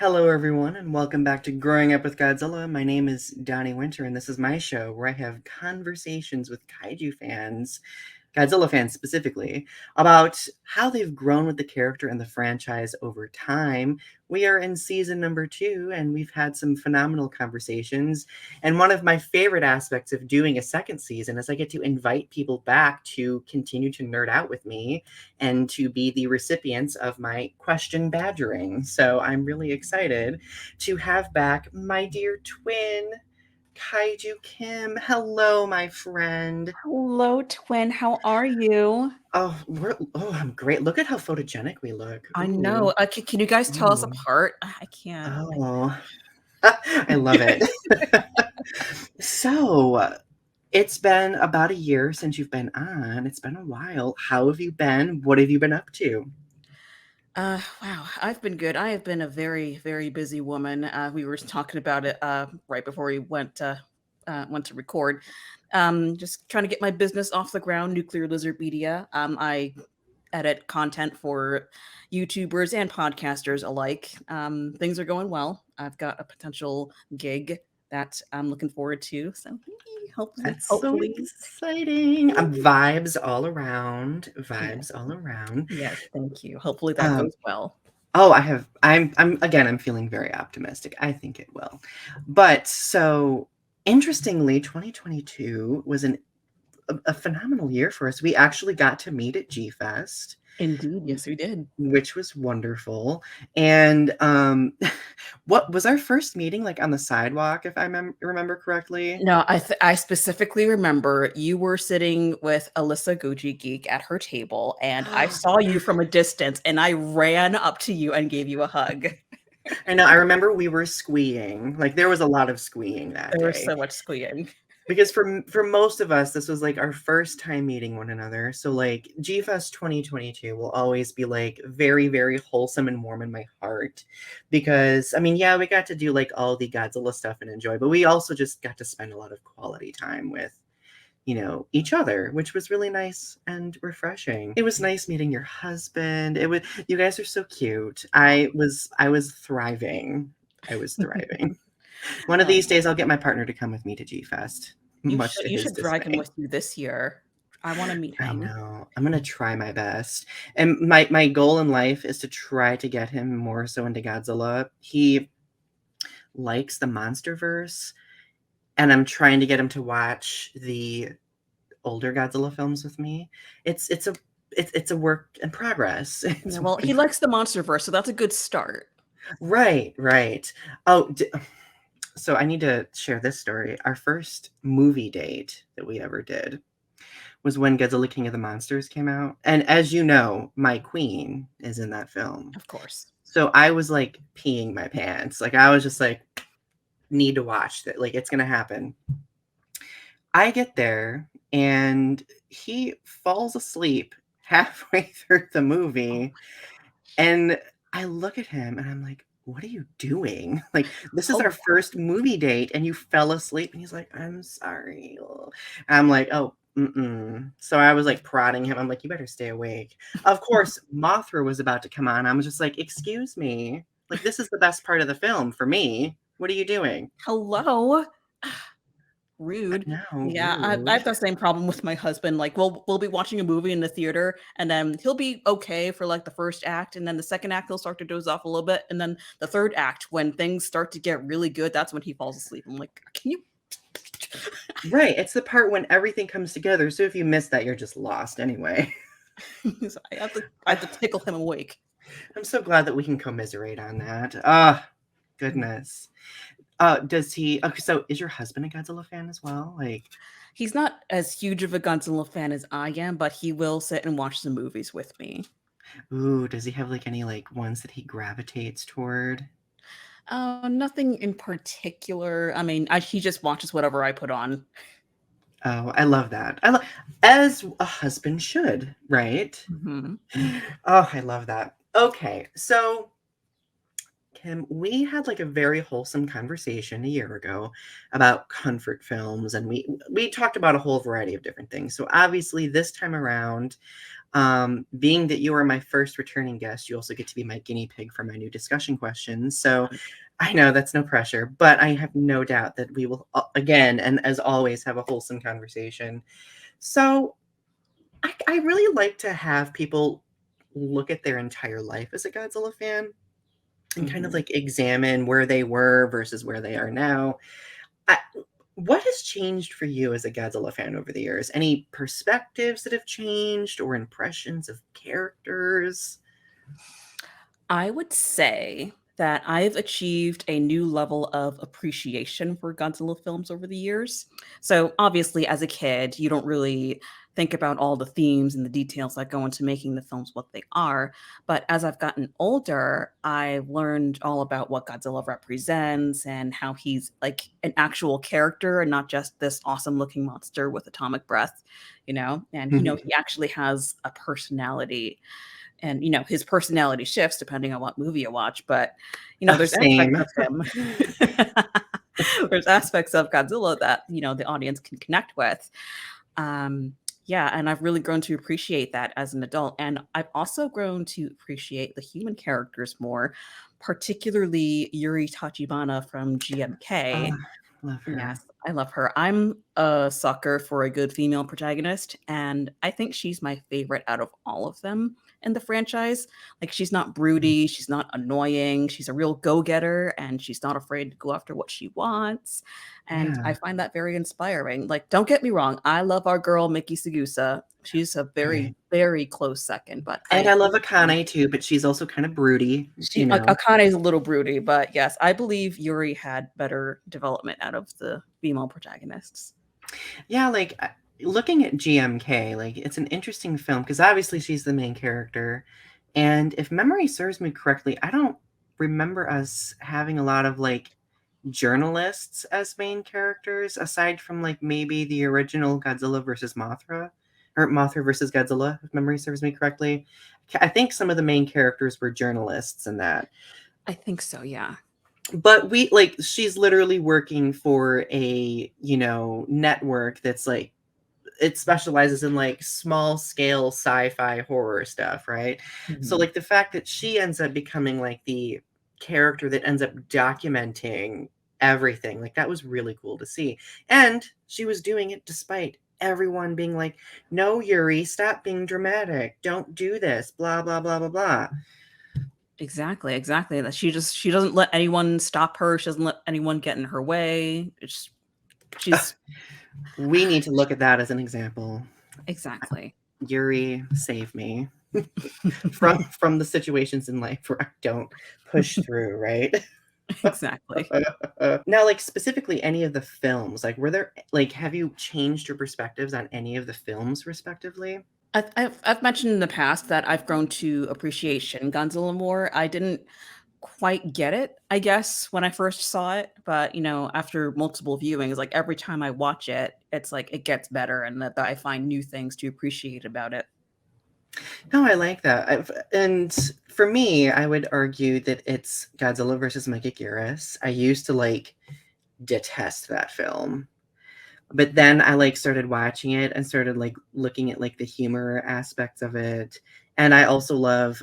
Hello, everyone, and welcome back to Growing Up with Godzilla. My name is Donny Winter, and this is my show where I have conversations with kaiju fans, Godzilla fans specifically, about how they've grown with the character and the franchise over time. We are in season number 2, and we've had some phenomenal conversations. And one of my favorite aspects of doing a second season is I get to invite people back to continue to nerd out with me and to be the recipients of my question badgering. So I'm really excited to have back my dear twin, Kaiju Kim. Hello, my friend. Hello, twin. How are you? I'm great. Look at how photogenic we look. I know. Ooh. Can you guys tell us Ooh. apart? I can't. Oh. I love it. So, it's been about a year since you've been on. It's been a while. How have you been? What have you been up to? Wow. I've been good. I have been a very, very busy woman. We were talking about it right before we went to record. Just trying to get my business off the ground, Nuclear Lizard Media. I edit content for YouTubers and podcasters alike. Things are going well. I've got a potential gig that I'm looking forward to. So hopefully, That's so hopefully. exciting. Vibes all around. Yes, Vibes all around. yes, thank you. Hopefully that Um, goes well. I'm feeling very optimistic. I think it will. But so interestingly, 2022 was a phenomenal year for us. We actually got to meet at GFest, Indeed, yes, we did. which was wonderful. And what was our first meeting like on the sidewalk, if I remember correctly? No, I specifically remember you were sitting with Alyssa Goji Geek at her table, and I saw you from a distance, and I ran up to you and gave you a hug. I know. I remember we were squeeing. Like there was a lot of squeeing that There was day. so much squealing. Because for most of us, this was like our first time meeting one another. So like GFest 2022 will always be like very, very wholesome and warm in my heart. Because I mean, yeah, we got to do like all the Godzilla stuff and enjoy, but we also just got to spend a lot of quality time with, each other, which was really nice and refreshing. It was nice meeting your husband. You guys are so cute. I was thriving. I was thriving. One of these Um, days, I'll get my partner to come with me to G-Fest, much to you his should drag him dismay. with you this year. I want to meet I him. know. I'm gonna try my best. And my goal in life is to try to get him more so into Godzilla. He likes the MonsterVerse, and I'm trying to get him to watch the older Godzilla films with me. It's a work in progress. Yeah, It's well, he likes the MonsterVerse, so that's a good start. right, right. Oh, so I need to share this story. Our first movie date that we ever did was when Godzilla King of the Monsters came out. And as you know, my queen is in that film. Of course. So I was like peeing my pants. Like I was just like, need to watch that. Like it's gonna happen. I get there and he falls asleep halfway through the Oh, movie. And I look at him and I'm like, what are you doing? Like, this is oh, our first movie date and you fell asleep. And he's like, I'm sorry. I'm like, oh, mm-mm. So I was like prodding him. I'm like, you better stay awake. Of course, Mothra was about to come on. I was just like, excuse me. Like, this is the best part of the film for me. What are you doing? hello. Rude. No, Yeah, I rude. have the same problem with my husband. Like, we'll be watching a movie in the theater, and then he'll be okay for like the first act, and then the second act he'll start to doze off a little bit, and then the third act, when things start to get really good, that's when he falls asleep. I'm like, can you? Right. It's the part when everything comes together. So if you miss that, you're just lost anyway. So I have to tickle him awake. I'm so glad that we can commiserate on that. Ah, goodness. Does he okay, so is your husband a Godzilla fan as well? Like, He's not as huge of a Godzilla fan as I am, but he will sit and watch the movies with me. ooh, does he have like any like ones that he gravitates toward? Nothing in particular. I mean, he just watches whatever I put on. Oh, I love that. As a husband should, right? Mhm. Oh, I love that. Okay, so Kim, we had like a very wholesome conversation a year ago about comfort films, and we talked about a whole variety of different things. So obviously, this time around, Being that you are my first returning guest, you also get to be my guinea pig for my new discussion questions. So I know that's no pressure, but I have no doubt that we will, again, and as always, have a wholesome conversation. So I really like to have people look at their entire life as a Godzilla fan and kind of Mhm. like examine where they were versus where they are now. I, what has changed for you as a Godzilla fan over the years? Any perspectives that have changed or impressions of characters? I would say that I've achieved a new level of appreciation for Godzilla films over the years. So, obviously, as a kid, you don't really think about all the themes and the details that go into making the films what they are. But as I've gotten older, I've learned all about what Godzilla represents and how he's like an actual character and not just this awesome looking monster with atomic breath, and, he actually has a personality and his personality shifts depending on what movie you watch, but Oh, there's aspects same. of him there's aspects of Godzilla that the audience can connect with. Yeah, and I've really grown to appreciate that as an adult, and I've also grown to appreciate the human characters more, particularly Yuri Tachibana from Oh, GMK. love her. Yes, I love her. I'm a sucker for a good female protagonist, and I think she's my favorite out of all of them in the franchise. Like, she's not broody, she's not annoying, she's a real go-getter, and she's not afraid to go after what she wants. And I Yeah. find that very inspiring. Like, don't get me wrong, I love our girl Miki Sugusa. She's a very, Right. very close second, but And I I love believe Akane too, but she's also kind of broody, she Akane is a little broody, but yes, I believe Yuri had better development out of the female protagonists. Yeah, like looking at GMK, like it's an interesting film because obviously she's the main character. And if memory serves me correctly, I don't remember us having a lot of like journalists as main characters aside from like maybe the original Godzilla versus Mothra or Mothra versus Godzilla, if memory serves me correctly. I think some of the main characters were journalists in that. I think so, yeah. But we like she's literally working for a, network that's like it specializes in like small scale sci-fi horror stuff, right? So Mhm. like the fact that she ends up becoming like the character that ends up documenting everything, like that was really cool to see. And she was doing it despite everyone being like, "No, Yuri, stop being dramatic. Don't do this, blah blah blah blah blah." Exactly, exactly, that she doesn't let anyone stop her, she doesn't let anyone get in her way, she's We need to look at that as an example. exactly. Yuri, save me from the situations in life where I don't push through, right? Exactly. Now, like, specifically any of the films, like, were there like, have you changed your perspectives on any of the films respectively? I've mentioned in the past that I've grown to appreciate Shin Godzilla more. I didn't quite get it, I guess, when I first saw it, but, after multiple viewings, like, every time I watch it, it's like it gets better and that I find new things to appreciate about it. No, I like that. And for me, I would argue that it's Godzilla versus Mechagiris. I used to, like, detest that film. But then I, like, started watching it and started, like, looking at, like, the humor aspects of it. And I also love,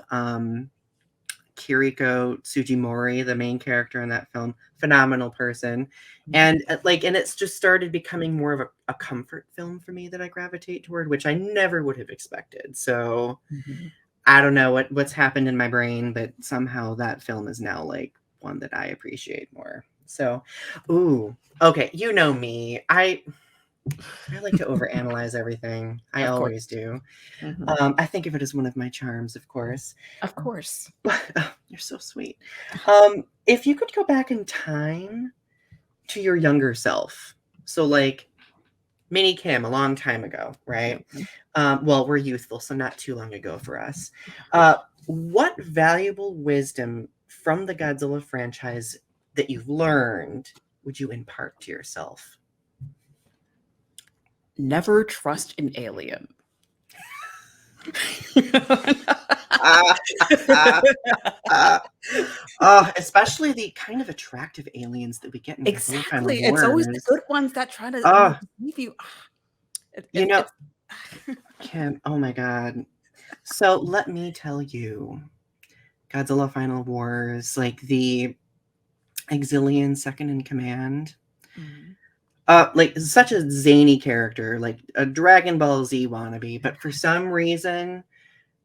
Kiriko Tsujimori, the main character in that film, phenomenal person. Mhm. And and it's just started becoming more of a comfort film for me that I gravitate toward, which I never would have expected. So Mhm. I don't know what's happened in my brain, but somehow that film is now like one that I appreciate more. So, ooh, okay, you know me. I like to overanalyze everything. I Of always course. do. Mhm. I think of it as one of my charms, of course. Of course. Oh, you're so sweet. If you could go back in time to your younger self, so like Minnie Kim a long time ago, right? Mhm. Well, we're youthful, so not too long ago for us. Uh, what valuable wisdom from the Godzilla franchise that you've learned would you impart to yourself? Never trust an alien. Ah, ah, ah. Oh, especially the kind of attractive aliens that we get in Godzilla Final Exactly, it's always the Wars. good ones that try to, Oh, deceive you. you know, It's Kim, oh my God. So let me tell you, Godzilla Final Wars, like the Exilian second in command. Mhm. Like such a zany character, like a Dragon Ball Z wannabe, but for some reason,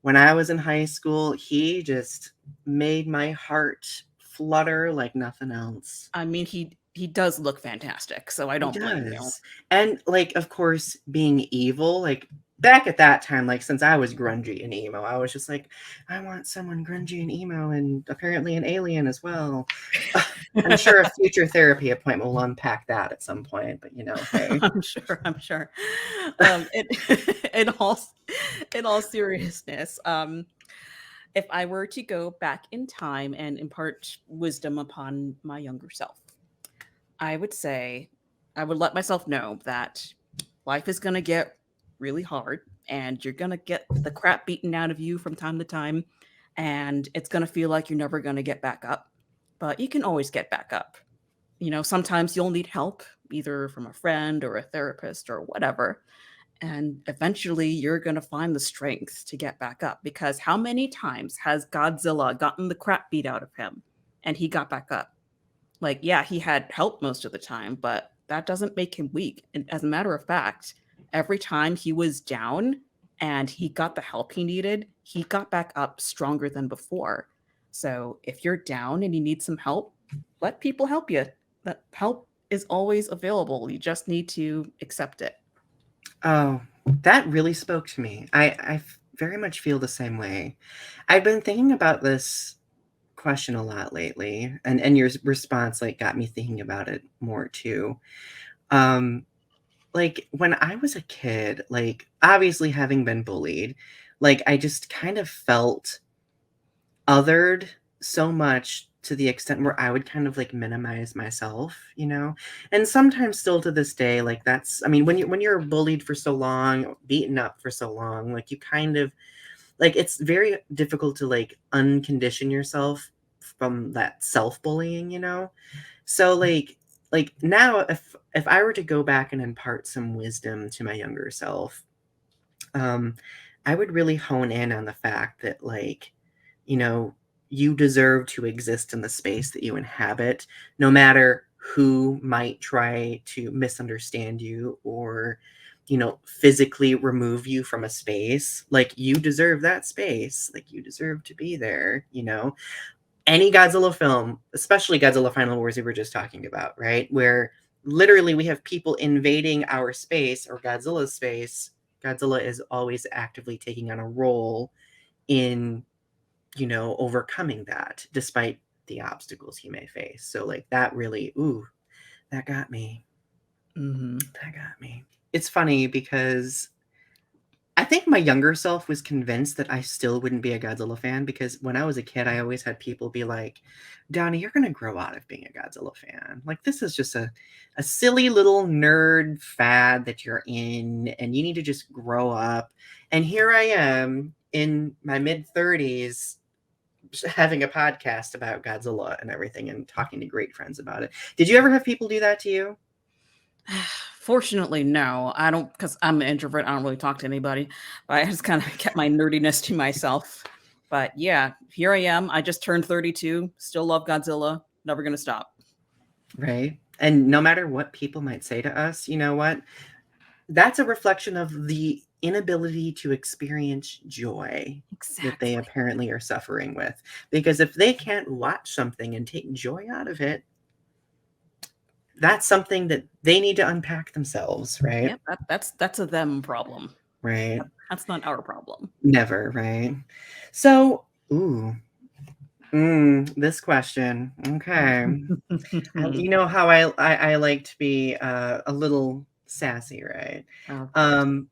when I was in high school, he just made my heart flutter like nothing else. I mean, he does look fantastic, so I He don't blame you. does. And like, of course, being evil, like back at that time, like since I was grungy and emo, I was just like, I want someone grungy and emo and apparently an alien as well. I'm sure a future therapy appointment will unpack that at some point, but hey. I'm sure, I'm sure. In in all in all seriousness, if I were to go back in time and impart wisdom upon my younger self, I would say I would let myself know that life is going to get really hard and you're going to get the crap beaten out of you from time to time. And it's going to feel like you're never going to get back up. But you can always get back up. Sometimes you'll need help, either from a friend or a therapist or whatever. And eventually you're going to find the strength to get back up. Because how many times has Godzilla gotten the crap beat out of him and he got back up? Like, yeah, he had help most of the time, but that doesn't make him weak. And as a matter of fact, every time he was down and he got the help he needed, he got back up stronger than before. So if you're down and you need some help, let people help you. That help is always available. You just need to accept it. Oh, that really spoke to me. I very much feel the same way. I've been thinking about this question a lot lately, and your response like got me thinking about it more too. Um, like when I was a kid, like obviously having been bullied, like I just kind of felt othered so much to the extent where I would kind of like minimize myself, And sometimes still to this day, like that's I mean, when you're bullied for so long, beaten up for so long, like you kind of like it's very difficult to like uncondition yourself from that self-bullying. So like now if I were to go back and impart some wisdom to my younger self, um, I would really hone in on the fact that, like, you know, you deserve to exist in the space that you inhabit, no matter who might try to misunderstand you or, physically remove you from a space. Like, you deserve that space. Like, you deserve to be there. Any Godzilla film, especially Godzilla Final Wars we were just talking about, right? Where literally we have people invading our space or Godzilla's space. Godzilla is always actively taking on a role in, overcoming that despite the obstacles he may face. So like that really, that got me. Hmm. That got me. It's funny because I think my younger self was convinced that I still wouldn't be a Godzilla fan because when I was a kid, I always had people be like, Donnie, you're going to grow out of being a Godzilla fan. Like, this is just a silly little nerd fad that you're in, and you need to just grow up. And here I am in my mid 30s having a podcast about Godzilla and everything and talking to great friends about it. Did you ever have people do that to you? Fortunately, no. I don't, because I'm an introvert. I don't really talk to anybody. But I just kind of kept my nerdiness to myself. But yeah, here I am. I just turned 32. Still love Godzilla. Never gonna stop. Right. And no matter what people might say to us, you know what? That's a reflection of the inability to experience joy that they Exactly. apparently are suffering with. Because if they can't watch something and take joy out of it, that's something that they need to unpack themselves, right? Yep. That's a them problem. Right. That's not our problem. Never, right? So, this question. Okay. You know how I like to be a little sassy, right? Of course. Um,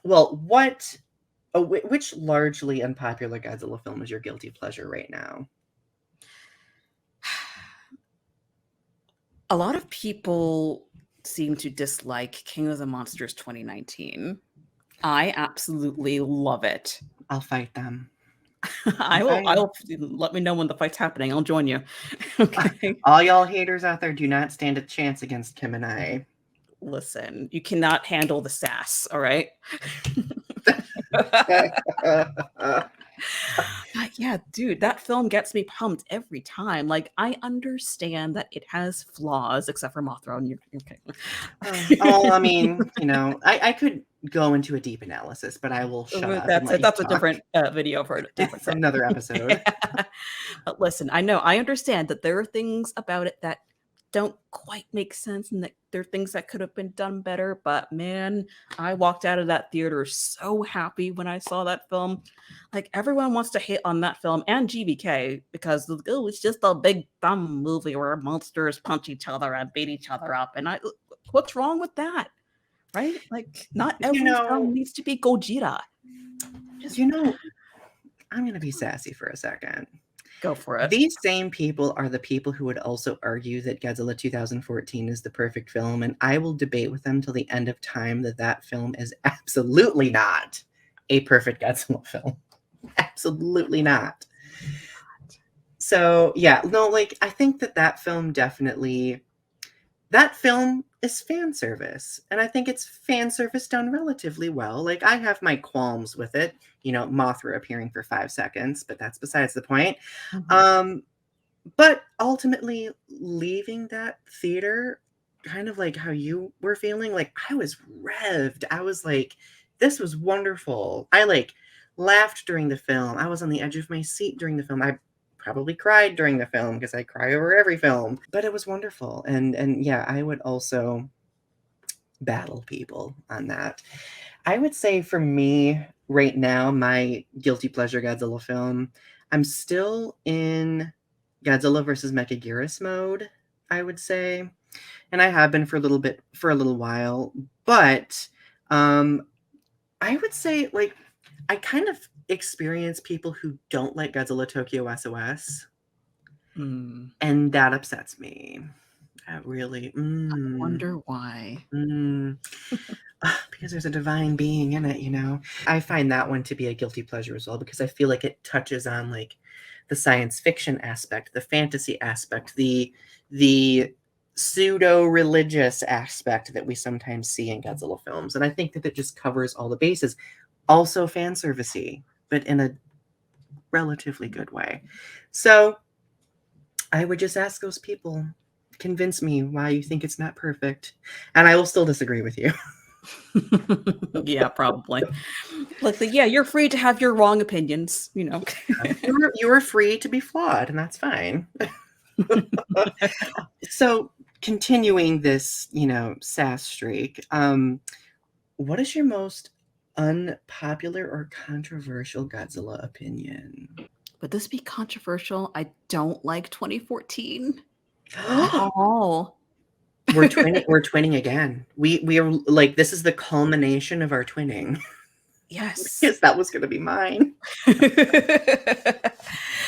well, which largely unpopular Godzilla film is your guilty pleasure right now? A lot of people seem to dislike King of the Monsters 2019. I absolutely love it. I'll fight them. I'll I will. fight 'em. I'll let me know when the fight's happening. I'll join you. Okay. All y'all haters out there do not stand a chance against Kim and I. Listen, you cannot handle the sass. All right. Yeah, dude, that film gets me pumped every time. Like, I understand that it has flaws, except for Mothra. And you're Oh, I okay. mean, I could go into a deep analysis, but I will shut up and let you That's a talk. different video for a different For day. another episode. But listen, I understand that there are things about it that don't quite make sense and that there are things that could have been done better. But man, I walked out of that theater so happy when I saw that film. Like everyone wants to hate on that film and GBK because oh, it's just a big dumb movie where monsters punch each other and beat each other up. And what's wrong with that? Right? Like not You every film know, needs to be Gojira. Just you know, I'm gonna be sassy for a second. go for it. These same people are the people who would also argue that Godzilla 2014 is the perfect film, and I will debate with them till the end of time that that film is absolutely not a perfect Godzilla film. Absolutely not. So, yeah, no, like, I think that that film definitely that film is fan service, and I think it's fan service done relatively well. Like, I have my qualms with it, Mothra appearing for 5 seconds, but that's besides the point. Mhm. Um, but ultimately, leaving that theater, kind of like how you were feeling, like, I was revved. I was like, "This was wonderful." I, like, laughed during the film. I was on the edge of my seat during the film. I probably cried during the film because I cry over every film, but it was wonderful, and yeah, I would also battle people on that. I would say for me right now, my guilty pleasure Godzilla film, I'm still in Godzilla versus Mechagiris mode, I would say. And I have been for a little while, but um I would say like I kind of experience people who don't like Godzilla Tokyo SOS, Mm. and that upsets me. That really Wonder why. mm. Because there's a divine being in it. I find that one to be a guilty pleasure as well because I feel like it touches on like the science fiction aspect, the fantasy aspect, the pseudo religious aspect that we sometimes see in Godzilla films, and I think that it just covers all the bases. Also fan servicey, but in a relatively good way. So I would just ask those people, convince me why you think it's not perfect, and I will still disagree with you. Yeah, probably. Like, yeah, you're free to have your wrong opinions. You're free to be flawed, and that's fine. So, continuing this, sass streak, what is your most unpopular or controversial Godzilla opinion? Would this be controversial? I don't like 2014 at all. We're twinning again. We are like this is the culmination of our twinning Yes. because that was going to be mine.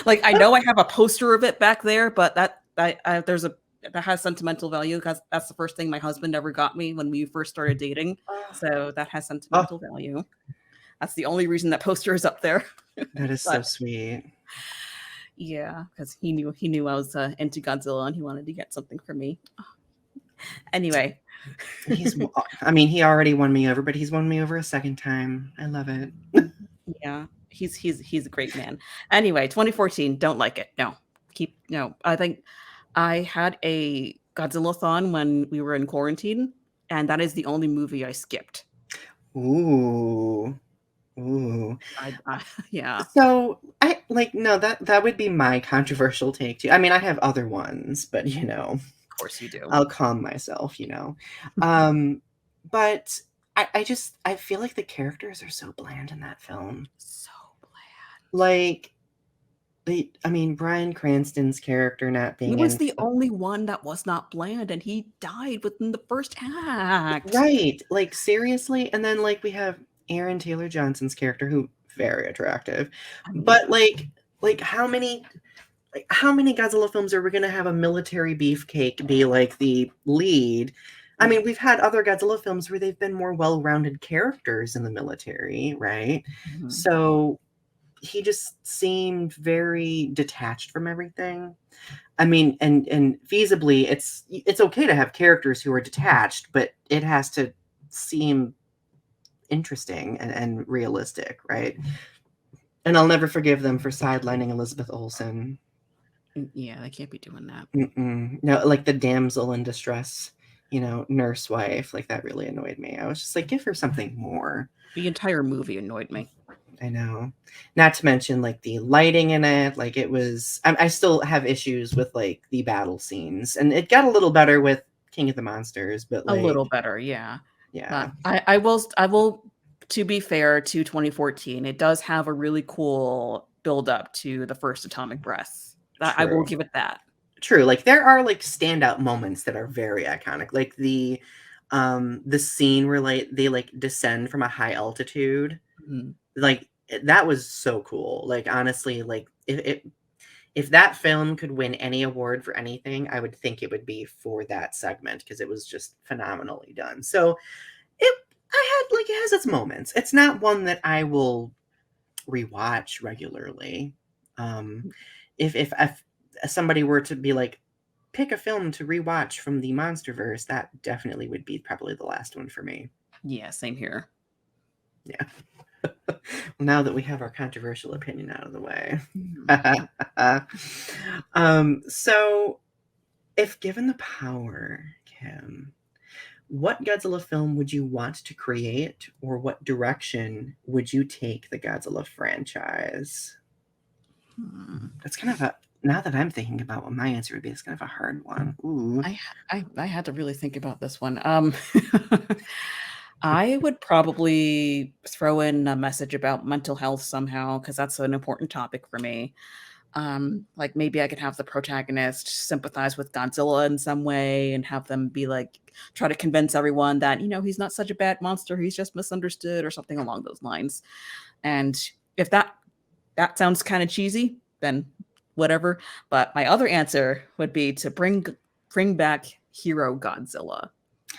Like, I know I have a poster of it back there, but that has sentimental value because that's the first thing my husband ever got me when we first started dating. Oh, So that has oh, sentimental value. That's the only reason that poster is up there. that is so But sweet. yeah, because he knew I was into Godzilla and he wanted to get something for me. Anyway, I mean, he already won me over, but he's won me over a second time. I love it. yeah, he's a great man. Anyway, 2014, don't like it. No. I think I had a Godzilla-thon when we were in quarantine, and that is the only movie I skipped. Ooh. Ooh. Yeah, So I like no that would be my controversial take too. I mean, I have other ones, but of course you do. I'll calm myself. Um, but I feel like the characters are so bland in that film. So bland. Like I mean, Bryan Cranston's character not He being was in the only one that was not bland, and he died within the first act. right, like seriously, and then like we have Aaron Taylor Johnson's character who very attractive, I mean, but like how many Godzilla films are we gonna have a military beefcake be like the lead? I mean, we've had other Godzilla films where they've been more well-rounded characters in the military, right? mhm. So he just seemed very detached from everything. I mean, and feasibly, it's okay to have characters who are detached, but it has to seem interesting and realistic, right? And I'll never forgive them for sidelining Elizabeth Olsen. Yeah, they can't be doing that. No, like the damsel in distress, nurse wife, like that really annoyed me. I was just like, give her something more. The entire movie annoyed me. I know. Not to mention like the lighting in it, like it was. I still have issues with like the battle scenes, and it got a little better with King of the Monsters, but A like, little better, yeah. yeah, But I will. To be fair to 2014, it does have a really cool build up to the first atomic breath. I will true. give it that. True. Like there are like standout moments that are very iconic. Like the scene where like they like descend from a high altitude. Mhm. Like that was so cool. Like honestly, like if that film could win any award for anything, I would think it would be for that segment because it was just phenomenally done. So it has its moments. It's not one that I will rewatch regularly. Um, if somebody were to be like, pick a film to rewatch from the MonsterVerse, that definitely would be probably the last one for me. Yeah, same here. Yeah. Now that we have our controversial opinion out of the way. So if given the power, Kim, what Godzilla film would you want to create, or what direction would you take the Godzilla franchise? That's kind of a now that I'm thinking about what my answer would be, it's kind of a hard one. Ooh. I had to really think about this one. I would probably throw in a message about mental health somehow because that's an important topic for me. Like maybe I could have the protagonist sympathize with Godzilla in some way and have them be like try to convince everyone that he's not such a bad monster, he's just misunderstood or something along those lines. And if that sounds kind of cheesy, then whatever. But my other answer would be to bring back Hero Godzilla.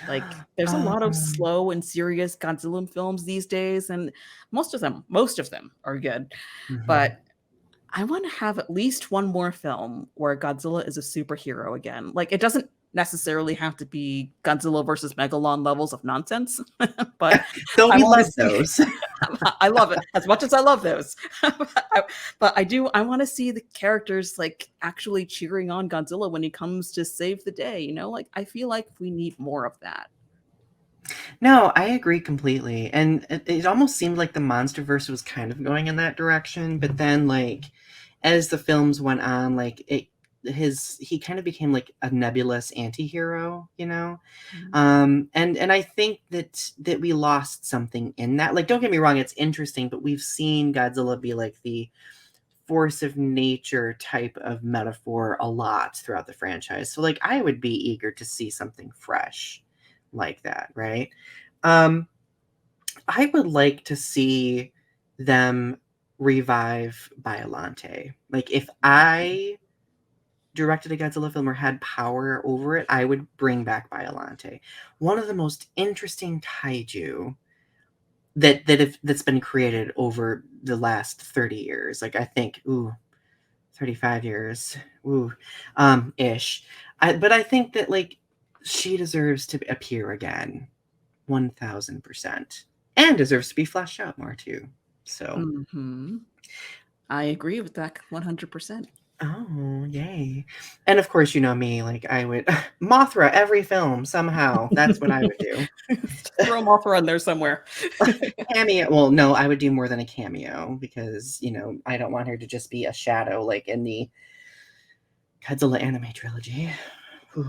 Like there's a lot of Um, slow and serious Godzilla films these days, and most of them are good. mhm. But I want to have at least one more film where Godzilla is a superhero again. Like it doesn't necessarily have to be Godzilla versus Megalon levels of nonsense, but Though I we want to love see those. I love it as much as I love those. But I want to see the characters like actually cheering on Godzilla when he comes to save the day, Like I feel like we need more of that. No, I agree completely. And it almost seemed like the MonsterVerse was kind of going in that direction, but then like as the films went on, like he kind of became like a nebulous anti-hero, Mhm. And I think that we lost something in that. Like don't get me wrong, it's interesting, but we've seen Godzilla be like the force of nature type of metaphor a lot throughout the franchise. So like I would be eager to see something fresh like that, right? Um I would like to see them revive Biolante. Like if I directed a Godzilla film or had power over it, I would bring back Biolante. One of the most interesting kaiju that's been created over the last 30 years. Like I think, 35 years, ooh, ish. But I think that like she deserves to appear again, 1000%, and deserves to be fleshed out more too. So, Mhm. I agree with that 100%. oh yay! And of course, you know me, like I would Mothra every film somehow. That's what I would do. Throw Mothra in there somewhere. Cameo. Well, no, I would do more than a cameo because I don't want her to just be a shadow like in the Godzilla anime trilogy. Ooh,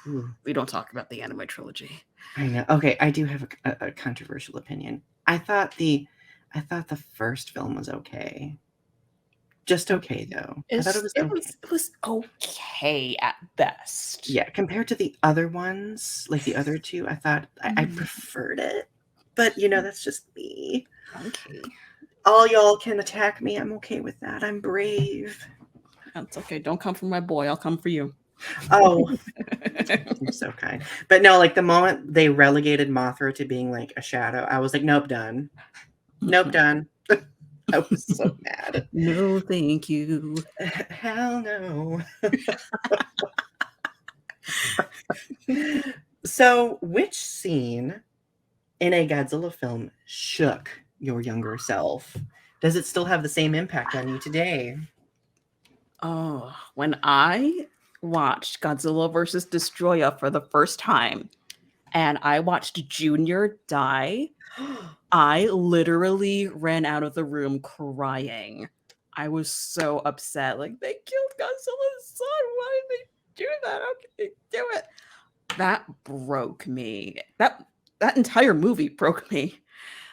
ooh. We don't talk about the anime trilogy. I know. Okay, I do have a controversial opinion. I thought the first film was okay. Just okay though. I thought it It's was it okay. was it was okay at best. Yeah, compared to the other ones, like the other two, I thought I Mhm. preferred it. But that's just me. Okay. All y'all can attack me. I'm okay with that. I'm brave. That's okay. Don't come for my boy. I'll come for you. Oh, you're so kind. But no, like the moment they relegated Mothra to being like a shadow, I was like, nope, done. Nope, done. I was so mad. No, thank you. Hell no. So, which scene in a Godzilla film shook your younger self? Does it still have the same impact on you today? Oh, when I watched Godzilla versus Destroyer for the first time and I watched Junior die, I literally ran out of the room crying. I was so upset. Like, they killed Godzilla's son. Why did they do that? How could they do it? That broke me. That entire movie broke me.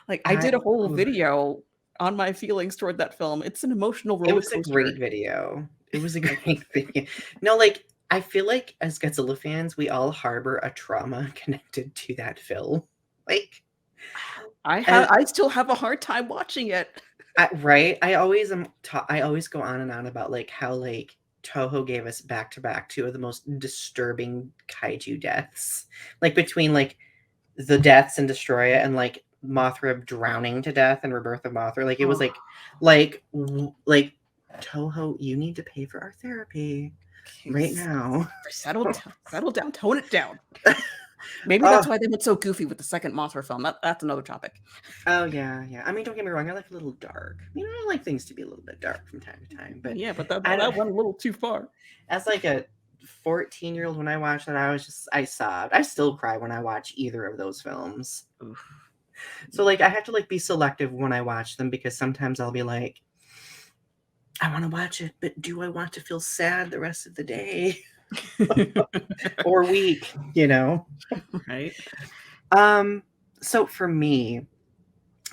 Like, I I did a whole oof. video on my feelings toward that film. It's an emotional It roller was a great coaster. video. It was a great video. No, like, I feel like as Godzilla fans, we all harbor a trauma connected to that film. Like, and I still have a hard time watching it. right? I always go on and on about, like, how, like, Toho gave us back-to-back 2 of the most disturbing kaiju deaths. Like, between, like, the deaths in Destroya and, like, Mothra drowning to death in Rebirth of Mothra. Like, it was Oh, like, Toho, you need to pay for our therapy right now. settle down, tone it down. Maybe Oh, that's why they went so goofy with the second Mothra film. That's another topic. oh yeah, yeah. I mean, don't get me wrong. I like a little dark. I like things to be a little bit dark from time to time. But Yeah, but that I, that went a little too far. as like a 14-year-old, when I watched that, I sobbed. I still cry when I watch either of those films. Oof. So like, I have to like be selective when I watch them, because sometimes I'll be like, I want to watch it, but do I want to feel sad the rest of the day or week? Right? Um. So for me,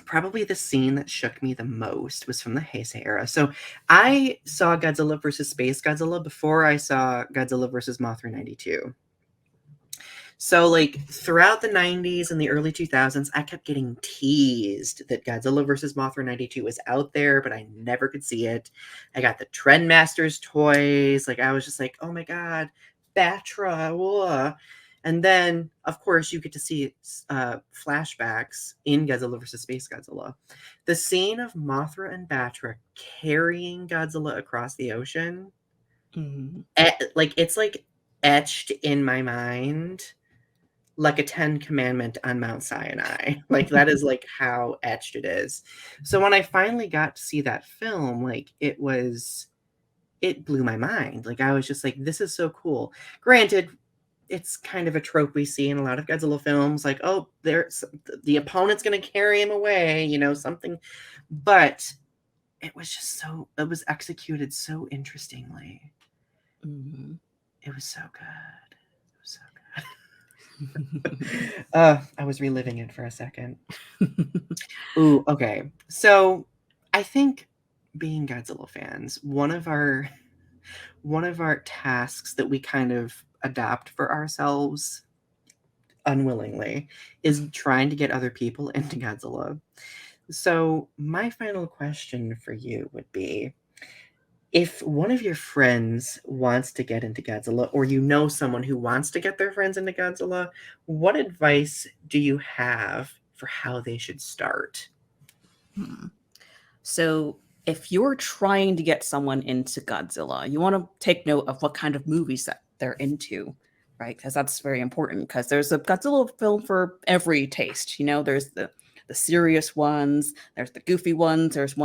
probably the scene that shook me the most was from the Heisei era. So I saw Godzilla versus Space Godzilla before I saw Godzilla versus Mothra 92. So like throughout the 90s and the early 2000s, I kept getting teased that Godzilla versus Mothra 92 was out there, but I never could see it. I got the Trendmasters toys. Like, I was just like, oh my God, Batra. Whoa. And then, of course, you get to see flashbacks in Godzilla versus Space Godzilla. The scene of Mothra and Batra carrying Godzilla across the ocean, Mhm. like, it's like etched in my mind like a 10 commandment on Mount Sinai. Like, that is like how etched it is. So when I finally got to see that film, like, it blew my mind. Like, I was just like, this is so cool. Granted, it's kind of a trope we see in a lot of Godzilla films, like, oh, there's the opponent's going to carry him away, something. But it was executed so interestingly. Mhm. It was so good. It was so good. I was reliving it for a second. Ooh, okay. So I think, being Godzilla fans, one of our tasks that we kind of adopt for ourselves unwillingly is trying to get other people into Godzilla. So my final question for you would be, if one of your friends wants to get into Godzilla, or someone who wants to get their friends into Godzilla, what advice do you have for how they should start? Hmm. So, if you're trying to get someone into Godzilla, you want to take note of what kind of movies that they're into, right? Because that's very important. Because there's a Godzilla film for every taste. There's the serious ones, there's the goofy ones, there's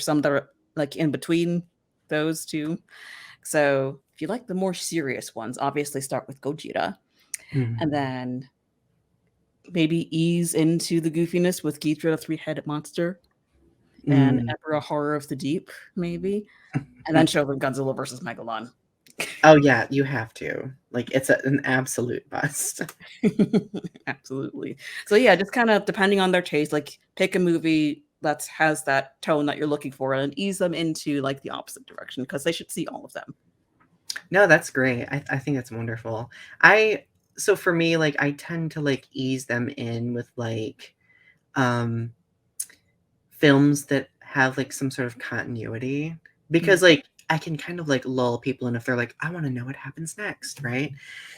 some that are like in between those two. So, if you like the more serious ones, obviously start with Gojira, and Mhm. then maybe ease into the goofiness with Ghidorah the three-headed monster and Mm. Emperor Horror of the Deep, maybe, and then show them Godzilla versus Megalon. Oh yeah, you have to. Like, it's an absolute must. Absolutely. So yeah, just kind of depending on their taste, like pick a movie that has that tone that you're looking for and ease them into like the opposite direction because they should see all of them. No, that's great. I think that's wonderful. I So for me, like, I tend to like ease them in with like um films that have like some sort of continuity, Mm, because like I can kind of like lull people in if they're like, I want to know what happens next, right?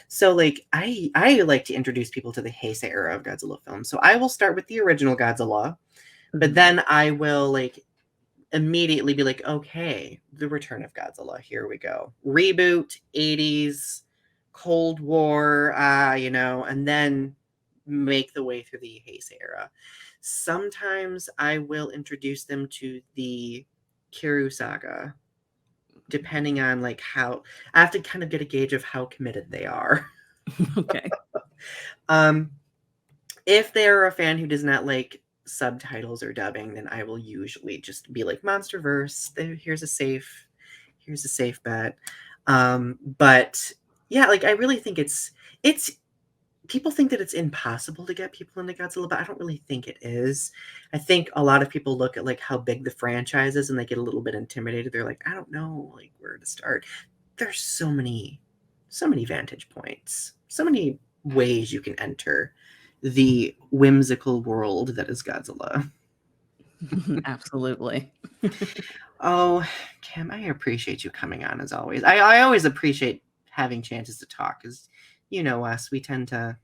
So like I like to introduce people to the Heisei era of Godzilla films. So I will start with the original Godzilla, but mhm. then I will like immediately be like, okay, the return of Godzilla, here we go. Reboot, 80s, Cold War, and then make the way through the Heisei era. Sometimes I will introduce them to the Kiru saga, depending on like how I have to kind of get a gauge of how committed they are. Okay. Um, if they're a fan who does not like subtitles or dubbing, then I will usually just be like MonsterVerse. Here's a safe bet. But yeah, like I really think it's people think that it's impossible to get people into Godzilla, but I don't really think it is. I think a lot of people look at like how big the franchise is and they get a little bit intimidated. They're like, I don't know like where to start. There's so many vantage points, so many ways you can enter the whimsical world that is Godzilla. Absolutely. Oh, Kim, I appreciate you coming on as always. I always appreciate having chances to talk because you know us, we tend to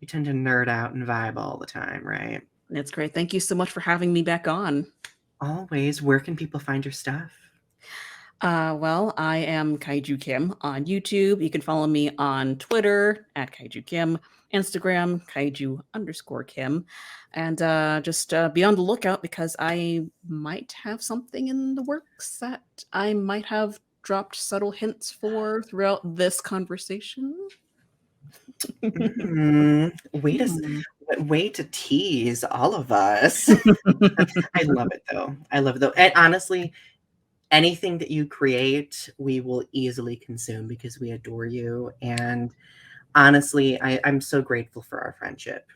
nerd out and vibe all the time, right? That's great. Thank you so much for having me back on. Always. Where can people find your stuff? Well, I am Kaiju Kim on YouTube. You can follow me on Twitter at Kaiju Kim, Instagram, Kaiju_Kim. And just be on the lookout because I might have something in the works that I might have dropped subtle hints for throughout this conversation. Hmm. Way to tease all of us. I love it though. I love it though. And honestly, anything that you create, we will easily consume because we adore you. And honestly, I'm so grateful for our friendship.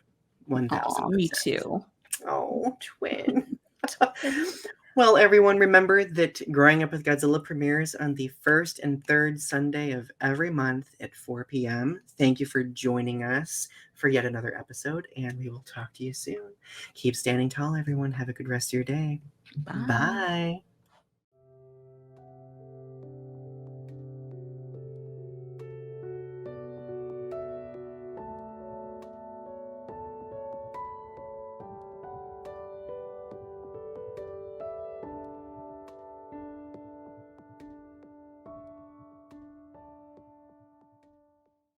Aw, me 1000%. too. Oh, twin. Well, everyone, remember that Growing Up with Godzilla premieres on the first and third Sunday of every month at 4 p.m. Thank you for joining us for yet another episode, and we will talk to you soon. Keep standing tall, everyone. Have a good rest of your day. Bye. Bye.